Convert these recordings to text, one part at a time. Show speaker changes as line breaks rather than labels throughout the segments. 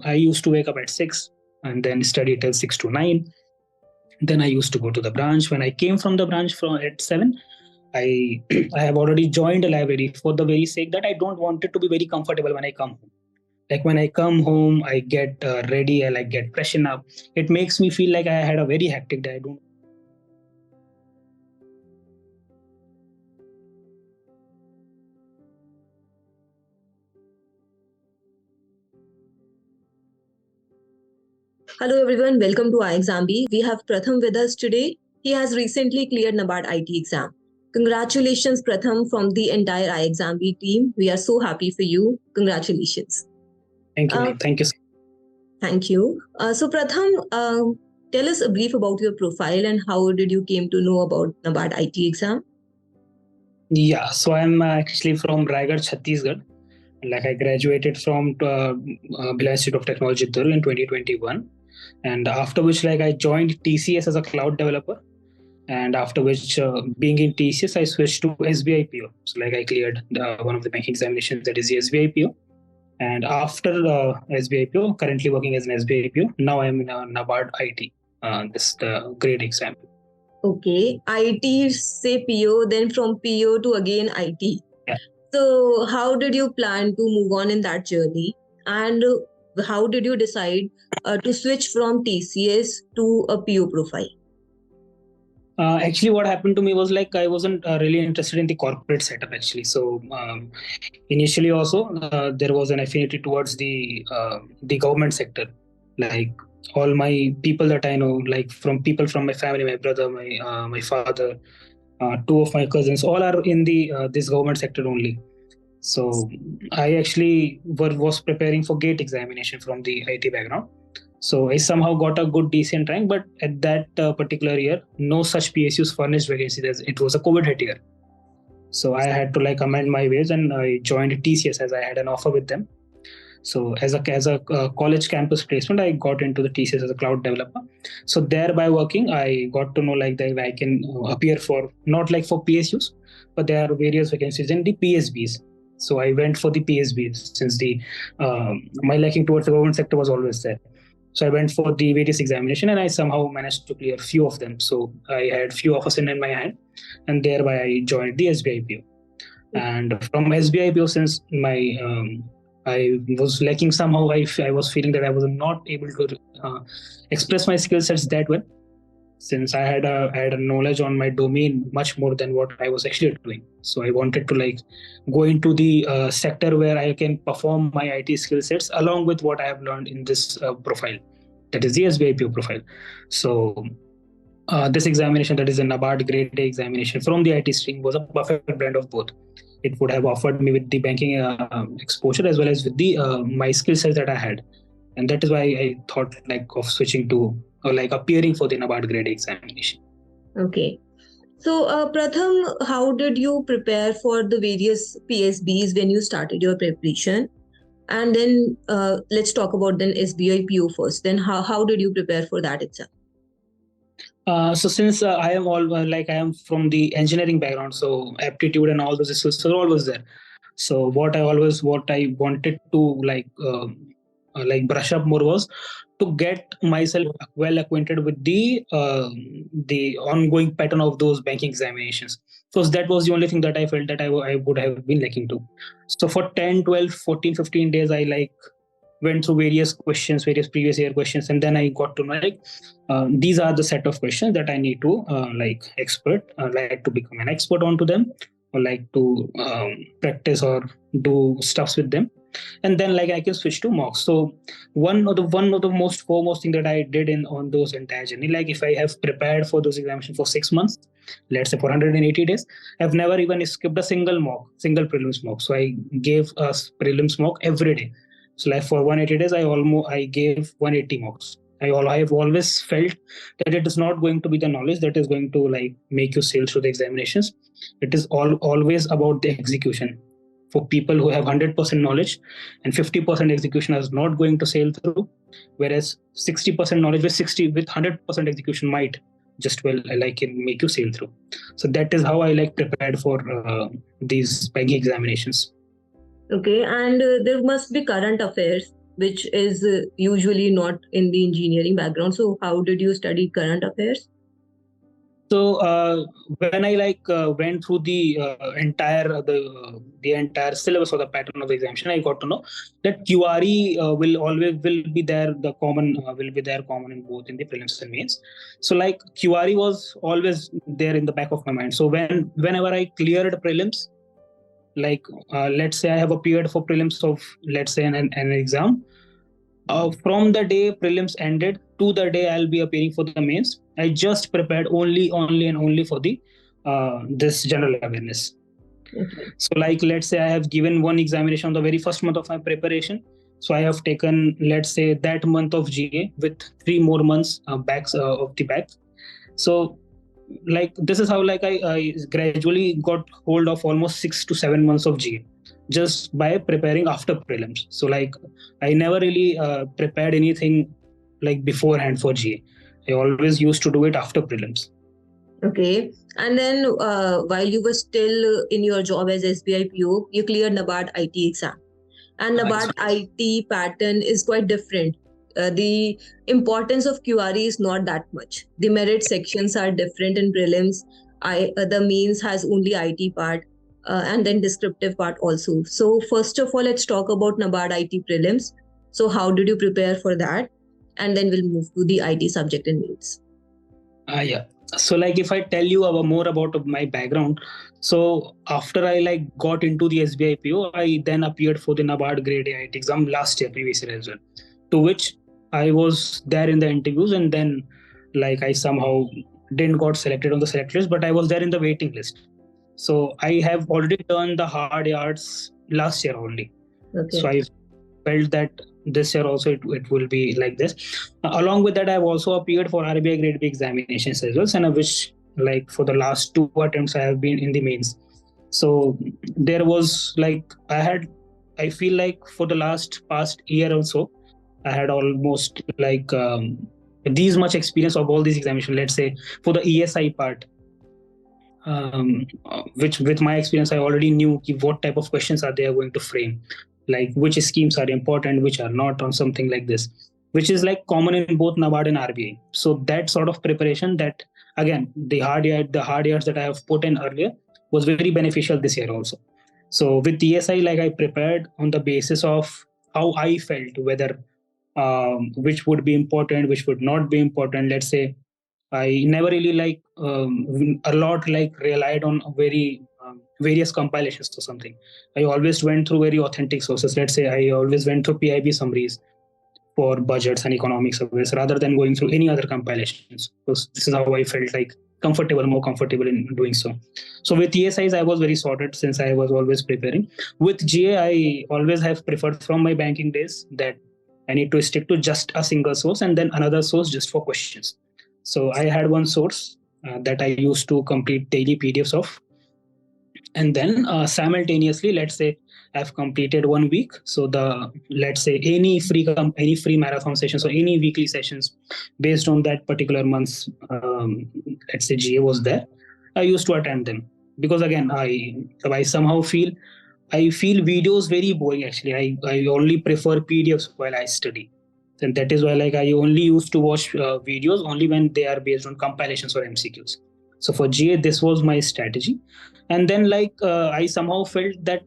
I used to wake up at 6 and then study till 6 to 9. Then I used to go to the branch. When I came from the branch at 7, I I have already joined a library for the very sake that I don't want it to be very comfortable when I come home. Like when I come home, I get ready, I like get freshen up. It makes me feel like I had a very hectic day. I don't.
Hello everyone, welcome to ixamBee. We have Pratham with us today. He has recently cleared NABARD IT exam. Congratulations Pratham from the entire ixamBee team. We are so happy for you. Congratulations.
Thank you. Thank you.
Thank you. So Pratham, tell us a brief about your profile and how did you came to know about NABARD IT exam?
Yeah, so I'm actually from Raigad, Chhattisgarh. Like I graduated from Bhila Institute of Technology Durg in 2021, and after which like I joined TCS as a cloud developer, and after which being in TCS I switched to SBI PO. So like I cleared one of the banking examinations, that is the SBI PO, and after SBI PO, currently working as an SBI PO. Now I'm in NABARD IT, this the grade exam.
Okay, IT say PO, then from PO to again IT.
Yeah.
So how did you plan to move on in that journey, and how did you decide to switch from TCS to a PO profile?
Actually, what happened to me was like I wasn't really interested in the corporate setup actually. So initially, also there was an affinity towards the government sector. Like all my people that I know, like from people from my family, my brother, my father, two of my cousins, all are in the this government sector only. So I actually was preparing for GATE examination from the IT background. So I somehow got a good decent rank, but at that particular year, no such PSUs furnished vacancies as it was a COVID hit year. So I had to like amend my ways and I joined TCS as I had an offer with them. So as a college campus placement, I got into the TCS as a cloud developer. So there by working, I got to know like that I can appear for not like for PSUs, but there are various vacancies in the PSBs. So I went for the PSBs since the my liking towards the government sector was always there. So I went for the various examination and I somehow managed to clear few of them. So I had few offers in my hand, and thereby I joined the SBI PO. And from SBI PO, since my I was lacking somehow, I was feeling that I was not able to express my skill sets that well, since I had a knowledge on my domain much more than what I was actually doing. So I wanted to like go into the sector where I can perform my IT skill sets along with what I have learned in this profile, that is the SBI PO profile. So this examination, that is a NABARD grade A examination from the IT stream, was a perfect blend of both. It would have offered me with the banking exposure as well as with the my skill sets that I had, and that is why I thought like of switching to or like appearing for the NABARD grade A examination.
Okay. So Pratham, how did you prepare for the various PSBs when you started your preparation? And then let's talk about then SBI PO first. Then how did you prepare for that exam?
So since I am all like I am from the engineering background, so aptitude and all those skills are always there. So what I wanted to like brush up more was to get myself well acquainted with the ongoing pattern of those banking examinations. So that was the only thing that I felt that I would have been lacking to. So for 10, 12, 14, 15 days, I like went through various questions, various previous year questions, and then I got to know like these are the set of questions that I need to like to become an expert onto them, or like to practice or do stuffs with them, and then like I can switch to mocks. So one of the most foremost thing that I did in on those entire journey, like if I have prepared for those examinations for 6 months, let's say for 180 days, I've never even skipped a single prelims mock. So I gave a prelims mock every day. So like for 180 days, I gave 180 mocks. I have always felt that it is not going to be the knowledge that is going to like make you sail through the examinations. It is always about the execution. For people who have 100% knowledge and 50% execution is not going to sail through, whereas 60% knowledge with 100% execution might just well like make you sail through. So that is how I like prepared for these banking examinations.
Okay, and there must be current affairs. which is usually not in the engineering background. So how did you study current affairs?
So when I went through the entire syllabus or the pattern of the examination, I got to know that QRE will be there. The common will be there common in both in the prelims and mains. So like QRE was always there in the back of my mind. So whenever I cleared prelims, like let's say I have appeared for prelims of, let's say, an exam. From the day prelims ended to the day I'll be appearing for the mains, I just prepared only and only for the this general awareness.
Okay.
So like let's say I have given one examination on the very first month of my preparation. So I have taken, let's say, that month of GA with 3 more months backs of the back. So like this is how like I gradually got hold of almost 6 to 7 months of GA just by preparing after prelims. So like I never really prepared anything like beforehand for GA. I always used to do it after prelims.
Okay. And then while you were still in your job as SBI PO, you cleared NABARD IT exam. And NABARD IT pattern is quite different. The importance of QRE is not that much. The merit sections are different in prelims. The mains has only IT part and then descriptive part also. So first of all, let's talk about NABARD IT prelims. So how did you prepare for that? And then we'll move to the IT subject in mains.
Yeah. So like if I tell you more about my background, so after I like got into the SBI PO, I then appeared for the NABARD Grade A IT exam last year, previous year as well, to which I was there in the interviews, and then like I somehow didn't got selected on the select list, but I was there in the waiting list. So I have already done the hard yards last year only.
Okay.
So I felt that this year also it will be like this. Along with that, I've also appeared for RBI Grade B examinations as well, and which like for the last 2 attempts I have been in the mains. So there was like I feel like for the past year or so, I had almost like these much experience of all these examinations. Let's say for the ESI part, which with my experience I already knew what type of questions are they going to frame, like which schemes are important, which are not, on something like this, which is like common in both NABARD and RBI. So that sort of preparation, that again the hard yards that I have put in earlier was very beneficial this year also. So with ESI, like I prepared on the basis of how I felt, whether which would be important, which would not be important. Let's say I never really a lot like relied on very various compilations or something. I always went through very authentic sources. Let's say I always went through PIB summaries for budgets and economic surveys rather than going through any other compilations. Because this is how I felt like more comfortable in doing so. So with ESIs, I was very sorted since I was always preparing. With GA, I always have preferred from my banking days that I need to stick to just a single source and then another source just for questions. So I had one source that I used to complete daily PDFs of, and then simultaneously, let's say I've completed 1 week. So let's say any free marathon sessions or any weekly sessions based on that particular month's let's say GA was there, I used to attend them, because again I somehow feel videos very boring. Actually, I only prefer PDFs while I study. And that is why like I only used to watch videos only when they are based on compilations or MCQs. So for GA, this was my strategy. And then I somehow felt that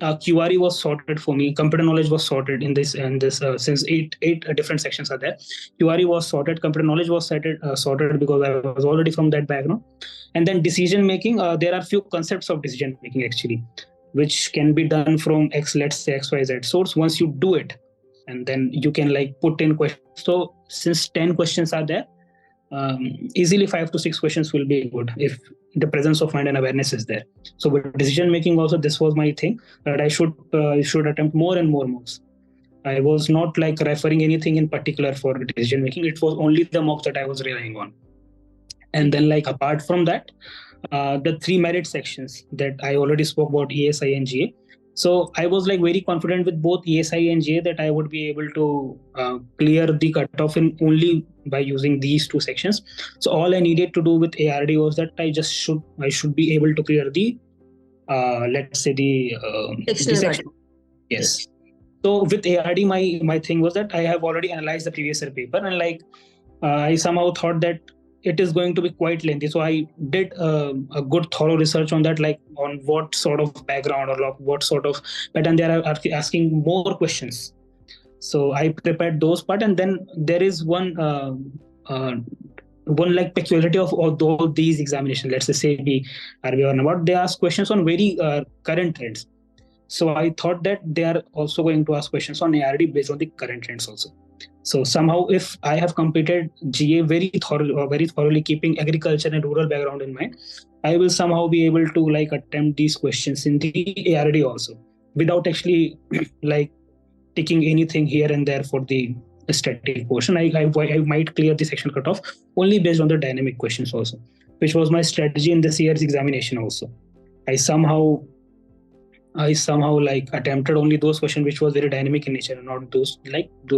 QRE was sorted for me. Computer knowledge was sorted in this, since eight different sections are there. QRE was sorted. Computer knowledge was sorted because I was already from that background. And then decision making, there are few concepts of decision making actually, which can be done from let's say XYZ source. Once you do it, and then you can like put in questions. So since 10 questions are there, easily 5 to 6 questions will be good if the presence of mind and awareness is there. So with decision making also, this was my thing, that I should attempt more and more mocks. I was not like referring anything in particular for decision making. It was only the mocks that I was relying on. And then like apart from that, the 3 merit sections that I already spoke about, ESI and GA. So I was like very confident with both ESI and GA that I would be able to clear the cutoff in only by using these 2 sections. So all I needed to do with ARD was that I should be able to clear the let's say the section. Yes. So with ARD, my thing was that I have already analyzed the previous year paper, and I somehow thought that it is going to be quite lengthy. So I did a good thorough research on that, like on what sort of background or what sort of pattern they are asking more questions. So I prepared those part, and then there is uh, one like peculiarity of all these examinations. Let's say be RBI or NABARD, they ask questions on very current trends. So I thought that they are also going to ask questions on ARD based on the current trends also. So somehow, if I have completed GA very thoroughly, keeping agriculture and rural background in mind, I will somehow be able to like attempt these questions in the ARD also, without actually like taking anything here and there for the static portion. I might clear the section cutoff only based on the dynamic questions also, which was my strategy in this year's examination also. I somehow like attempted only those questions which was very dynamic in nature, and not those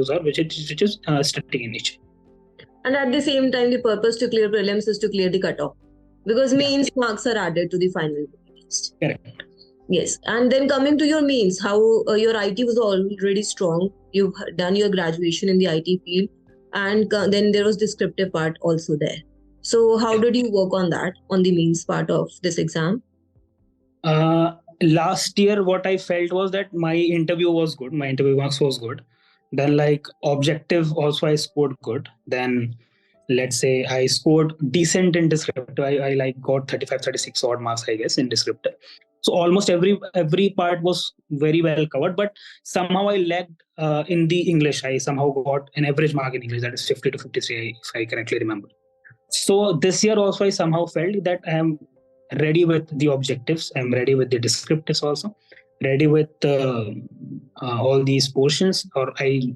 are which is static in nature.
And at the same time, the purpose to clear prelims is to clear the cutoff, because mains marks are added to the final test.
Correct.
Yes. And then coming to your mains, how your IT was already strong. You've done your graduation in the IT field, and then there was descriptive part also there. So how did you work on that, on the mains part of this exam?
Last year, what I felt was that my interview was good. My interview marks was good. Then like objective also I scored good. Then let's say I scored decent in descriptive. I like got 35, 36 odd marks, I guess, in descriptive. So almost every part was very well covered, but somehow I lagged in the English. I somehow got an average mark in English, that is 50 to 53, if I correctly remember. So this year also I somehow felt that I am ready with the objectives. I'm ready with the descriptives also, ready with all these portions. Or I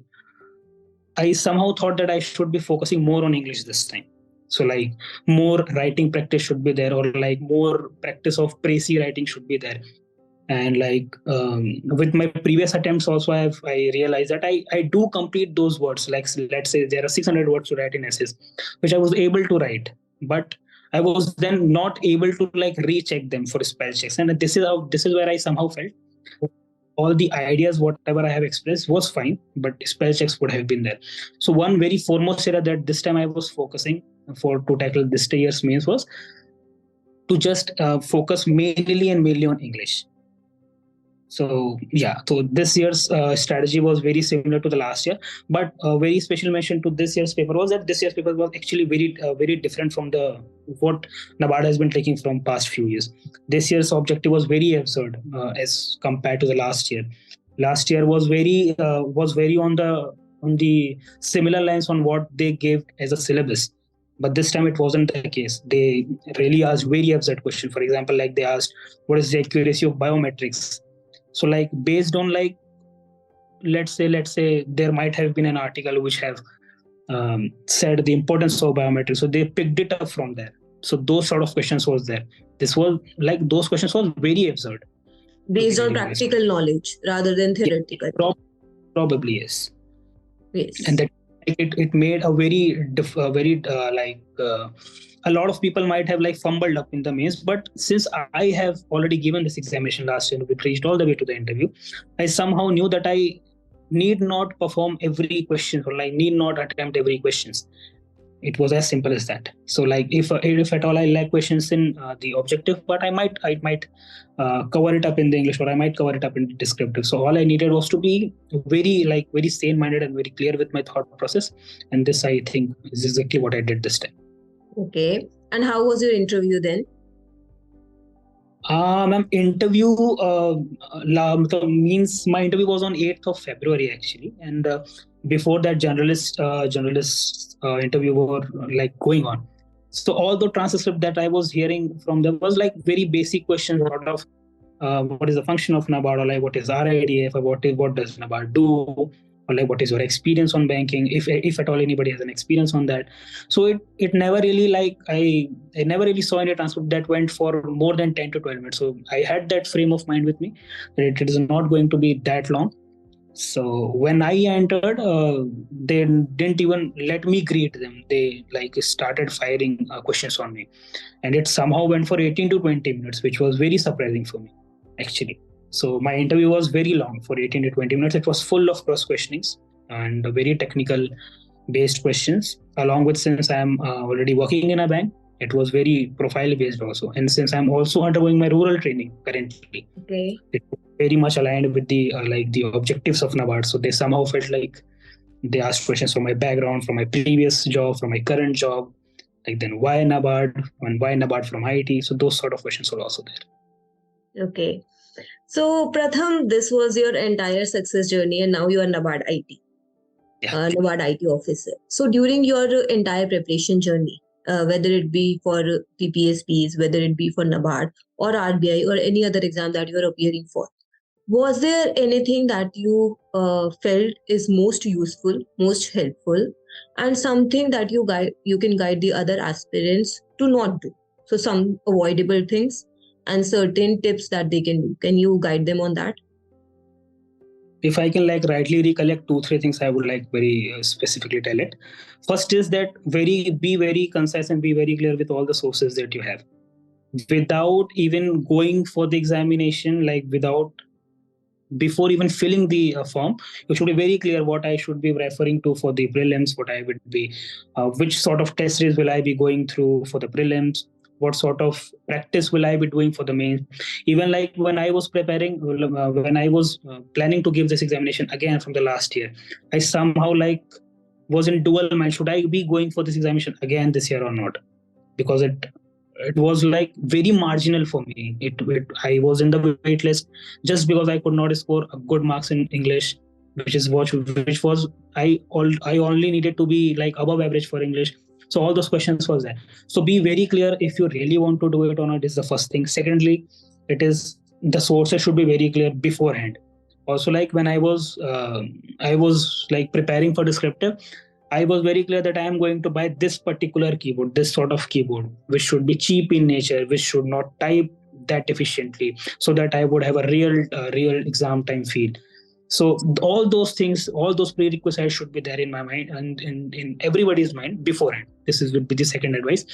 somehow thought that I should be focusing more on English this time. So like more writing practice should be there, or like more practice of précis writing should be there. And like with my previous attempts also, I realized that I do complete those words. Like let's say there are 600 words to write in essays, which I was able to write, but I was then not able to like recheck them for spell checks. And this is where I somehow felt all the ideas, whatever I have expressed was fine, but spell checks would have been there. So one very foremost area that this time I was focusing to tackle this year's mains was to just focus mainly on English. So yeah, so this year's strategy was very similar to the last year, but a very special mention to this year's paper was that this year's paper was actually very different from what NABARD has been taking from past few years. This year's objective was very absurd as compared to the last year. Last year was very on the similar lines on what they gave as a syllabus. But this time it wasn't the case. They really asked very absurd question. For example, like they asked, what is the accuracy of biometrics? So like based on like let's say there might have been an article which have said the importance of biometrics, so they picked it up from there. So those sort of questions was there. This was like those questions was very absurd,
based on practical knowledge rather than theoretical.
Probably yes.
Yes.
And that it made a very a lot of people might have like fumbled up in the mains, but since I have already given this examination last year, which reached all the way to the interview, I somehow knew that I need not perform every question, or like need not attempt every questions. It was as simple as that. So like if at all I lack questions in the objective, but I might cover it up in the English, or I might cover it up in the descriptive. So all I needed was to be very sane minded and very clear with my thought process, and this I think is exactly what I did this time.
Okay. And how was your interview then?
Ma'am, interview means my interview was on 8th of February actually, and before that generalist interview were like going on. So all the transcript that I was hearing from them was like very basic questions, sort of what is the function of NABARD, or like what is RIDF, or what does NABARD do, or like what is your experience on banking, if at all anybody has an experience on that. So it never really like I never really saw any transcript that went for more than 10 to 12 minutes. So I had that frame of mind with me that it is not going to be that long. So when I entered, they didn't even let me greet them. They like started firing questions on me, and it somehow went for 18 to 20 minutes, which was very surprising for me actually. So my interview was very long, for 18 to 20 minutes. It was full of cross questionings and very technical based questions. Along with, since I'm already working in a bank, it was very profile based also. And since I'm also undergoing my rural training currently,
Okay.
it was very much aligned with the the objectives of NABARD. So they somehow felt like they asked questions from my background, from my previous job, from my current job, like then why NABARD and why NABARD from IT. So those sort of questions were also there.
Okay. So, Pratham, this was your entire success journey, and now you are NABARD IT,
Yeah.
NABARD IT officer. So, during your entire preparation journey, whether it be for the PSPs, whether it be for NABARD or RBI or any other exam that you are appearing for, was there anything that you felt is most useful, most helpful, and something that you can guide the other aspirants to not do? So, some avoidable things and certain tips that they can do. Can you guide them on that?
If I can like rightly recollect two, three things, I would like very specifically tell it. First is that be very concise and be very clear with all the sources that you have. Without even going for the examination, like without before even filling the form, you should be very clear what I should be referring to for the prelims, what I would be, which sort of test series will I be going through for the prelims, what sort of practice will I be doing for the main. Even like when I was preparing, when I was planning to give this examination again from the last year, I somehow like was in dual mind. Should I be going for this examination again this year or not? Because it was like very marginal for me. I was in the wait list just because I could not score a good marks in English, which was I only needed to be like above average for English. So all those questions was there. So be very clear if you really want to do it or not is the first thing. Secondly, it is the sources should be very clear beforehand. Also, like when I was like preparing for descriptive, I was very clear that I am going to buy this particular keyboard, this sort of keyboard, which should be cheap in nature, which should not type that efficiently, so that I would have a real exam time feel. So all those things, all those prerequisites should be there in my mind and in everybody's mind beforehand. This is would be the second advice.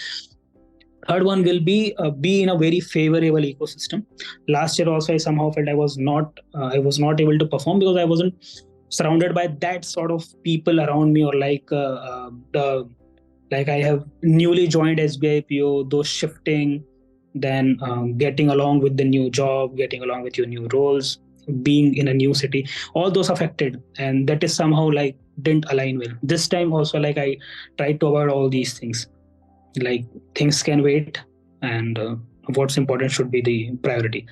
Third one will be in a very favorable ecosystem. Last year also I somehow felt I was not able to perform because I wasn't surrounded by that sort of people around me, or the like I have newly joined SBI PO, those shifting, then getting along with the new job, getting along with your new roles, being in a new city, all those affected, and that is somehow like didn't align well. This time also, like I tried to avoid all these things. Like things can wait, and what's important should be the priority.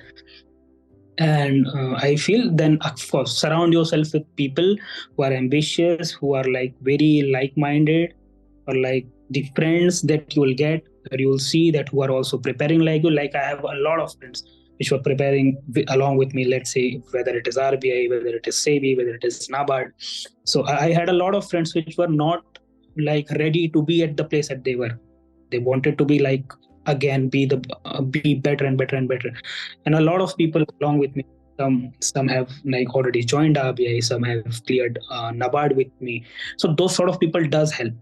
And I feel then, of course, surround yourself with people who are ambitious, who are like very like-minded, or like the friends that you will get, or you will see that who are also preparing like you. Like I have a lot of friends which were preparing along with me, let's say whether it is RBI, whether it is SEBI, whether it is NABARD. So I had a lot of friends which were not like ready to be at the place that they were. They wanted to be like again be better and better and better. And a lot of people along with me, some have like already joined RBI, some have cleared NABARD with me. So those sort of people does help.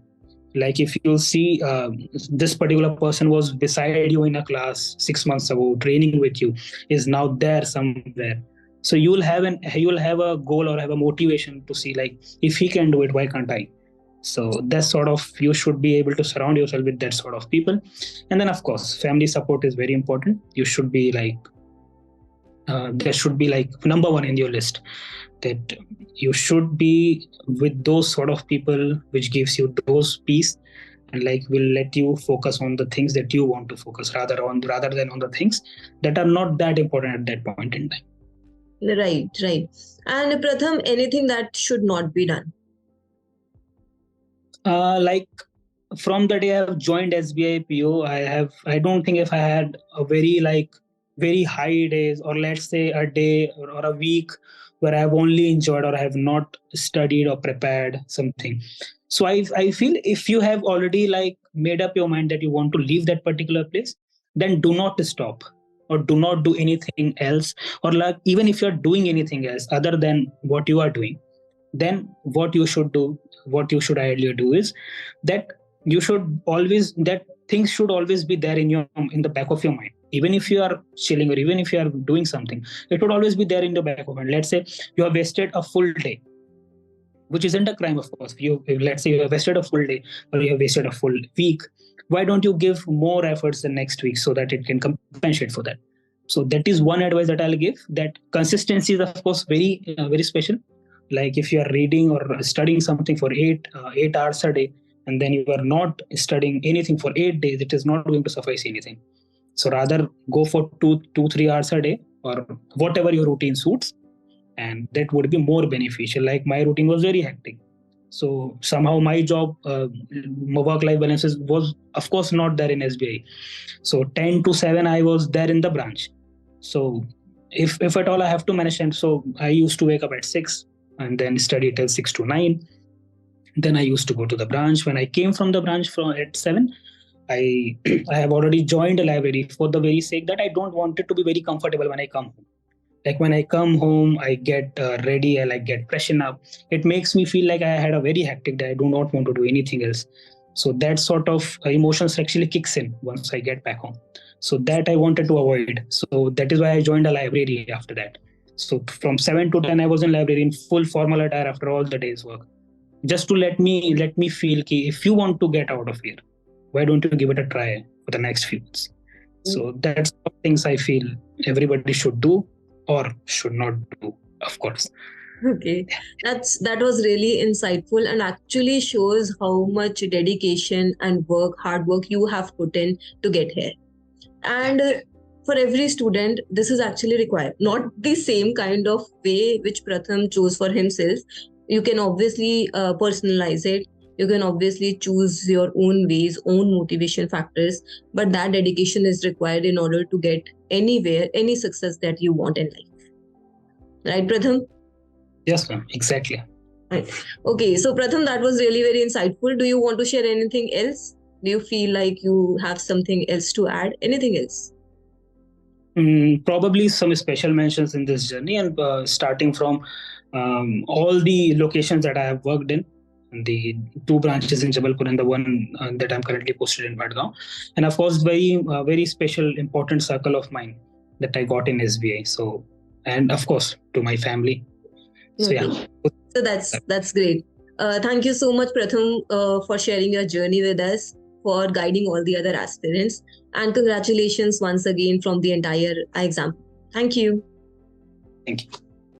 Like if you see this particular person was beside you in a class 6 months ago, training with you, is now there somewhere. So you'll have a goal or have a motivation to see like if he can do it, why can't I? So that's sort of, you should be able to surround yourself with that sort of people. And then of course family support is very important. You should be like there should be like number one in your list, that you should be with those sort of people which gives you those peace, and like will let you focus on the things that you want to focus rather than on the things that are not that important at that point in time.
Right, right. And Pratham, anything that should not be done?
Like from the day I've joined SBI PO, I don't think if I had a very high days, or let's say a day or a week where I've only enjoyed or I have not studied or prepared something. So I feel if you have already like made up your mind that you want to leave that particular place, then do not stop or do not do anything else. Or like even if you're doing anything else other than what you are doing, then what you should ideally do is that you should always, that things should always be there in the back of your mind. even if you are chilling or even if you are doing something, it would always be there in the back of mind. Let's say you have wasted a full day, which isn't a crime, of course. Let's say you have wasted a full day or you have wasted a full week. Why don't you give more efforts the next week so that it can compensate for that? So that is one advice that I'll give. That consistency is, of course, very special. Like if you are reading or studying something for 8 hours a day, and then you are not studying anything for 8 days, it is not going to suffice anything. So rather go for 3 hours a day or whatever your routine suits, and that would be more beneficial. Like my routine was very hectic, so somehow my job work-life balance was of course not there in SBI. So 10 to 7 I was there in the branch. So if at all I have to manage time, so I used to wake up at 6 and then study till 6 to 9. Then I used to go to the branch. When I came from the branch at 7, I I have already joined a library for the very sake that I don't want it to be very comfortable when I come home. Like when I come home, I get ready, I like get freshen up. It makes me feel like I had a very hectic day. I do not want to do anything else. So that sort of emotions actually kicks in once I get back home. So that I wanted to avoid. So that is why I joined a library after that. So from 7 to 10, I was in library in full formal attire after all the day's work, just to let me feel ki if you want to get out of here, why don't you give it a try for the next few months? So that's the things I feel everybody should do or should not do, of course.
Okay, that was really insightful and actually shows how much dedication and hard work you have put in to get here. And for every student, this is actually required. Not the same kind of way which Pratham chose for himself. You can obviously personalize it. You can obviously choose your own ways, own motivation factors, but that dedication is required in order to get anywhere, any success that you want in life. Right, Pratham?
Yes, ma'am. Exactly.
Right. Okay, so Pratham, that was really very insightful. Do you want to share anything else? Do you feel like you have something else to add? Anything else?
Probably some special mentions in this journey, and starting from all the locations that I have worked in, the 2 branches in Jabalpur and the one that I'm currently posted in Vadgaon, and of course very special important circle of mine that I got in SBI. So, and of course to my family. So
Okay.
yeah.
So that's great. Thank you so much, Pratham, for sharing your journey with us, for guiding all the other aspirants, and congratulations once again from the entire exam. Thank you.
Thank you.